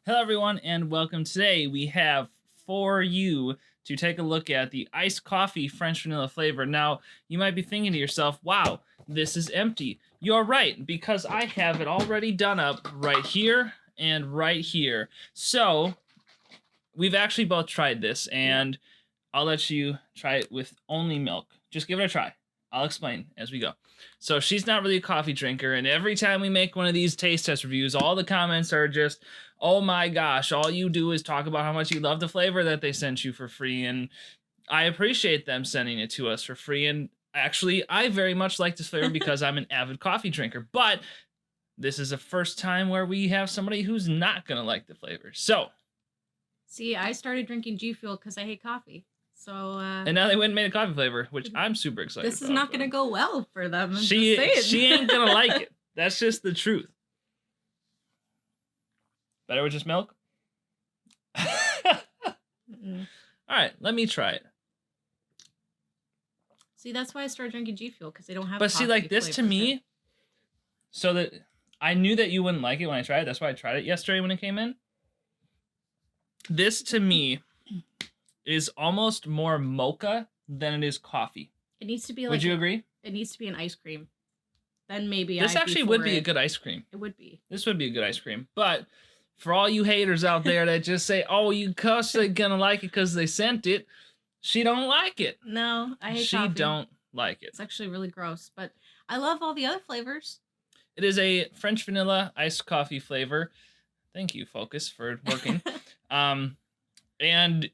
Hello everyone and welcome. Today we have for you to take a look at the iced coffee French vanilla flavor. Now you might be thinking to yourself, wow, this is empty. You're right, because I have it already done up right here and right here. So we've actually both tried this, and I'll let you try it with only milk. Just give it a try. I'll explain as we go. So she's not really a coffee drinker, and every time we make one of these taste test reviews, all the comments are just, oh my gosh, all you do is talk about how much you love the flavor that they sent you for free, and I appreciate them sending it to us for free, and actually, I very much like this flavor because I'm an avid coffee drinker, but this is the first time where we have somebody who's not gonna like the flavor. So, see, I started drinking GFUEL because I hate coffee. So and now they went and made a coffee flavor, which I'm super excited This is not going to go well for them. She ain't going to like it. That's just the truth. Better with just milk? All right, let me try it. See, that's why I started drinking GFUEL, because they don't have But see, like this to me, so that I knew that you wouldn't like it when I tried it. That's why I tried it yesterday when it came in. This to me is almost more mocha than it is coffee. It needs to be like... Would you agree? It needs to be an ice cream. Then maybe this actually would be a good ice cream. It would be. This would be a good ice cream. But for all you haters out there that just say, oh, you cuss, they're gonna like it because they sent it, she don't like it. No, I hate coffee. She don't like it. It's actually really gross, but I love all the other flavors. It is a French vanilla iced coffee flavor. Thank you, Focus, for working. And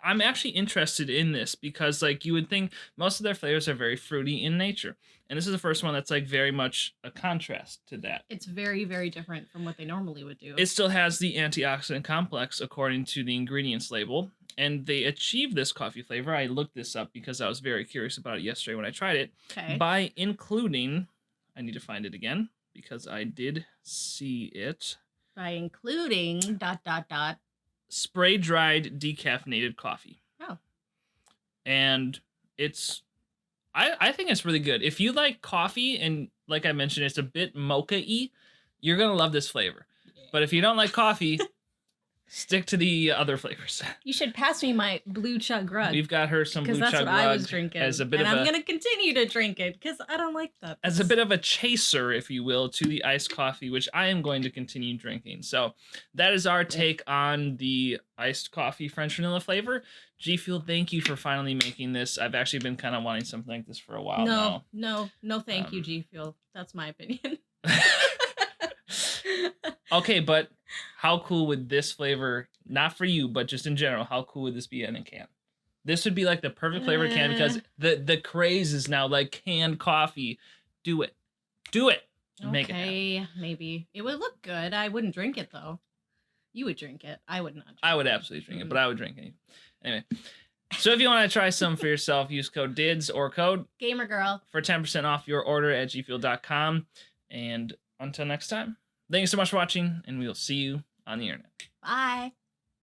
I'm actually interested in this because, like, you would think most of their flavors are very fruity in nature. And this is the first one that's, like, very much a contrast to that. It's very, very different from what they normally would do. It still has the antioxidant complex according to the ingredients label. And they achieved this coffee flavor. I looked this up because I was very curious about it yesterday when I tried it. Okay. By including, I need to find it again because I did see it. By including ... spray dried decaffeinated coffee. Oh. And it's I think it's really good. If you like coffee and, like I mentioned, it's a bit mocha-y, you're gonna love this flavor. But if you don't like coffee, stick to the other flavors. You should pass me my blue chug rug. We've got her some blue chug rug. Because that's what I was drinking. As a bit and of I'm going to continue to drink it because I don't like that. As a bit of a chaser, if you will, to the iced coffee, which I am going to continue drinking. So that is our take on the iced coffee French vanilla flavor. GFUEL, thank you for finally making this. I've actually been kind of wanting something like this for a while now. No, thank you, GFUEL. That's my opinion. Okay, but how cool would this flavor, not for you, but just in general, how cool would this be in a can? This would be like the perfect flavor can because the craze is now like canned coffee. Do it. Do it. Make it happen. Maybe. It would look good. I wouldn't drink it, though. You would drink it. I would not drink I would absolutely drink it, but I would drink it. Anyway. So if you want to try some for yourself, use code DIDS or code GamerGirl for 10% off your order at gfuel.com. And until next time. Thank you so much for watching, and we will see you on the internet. Bye.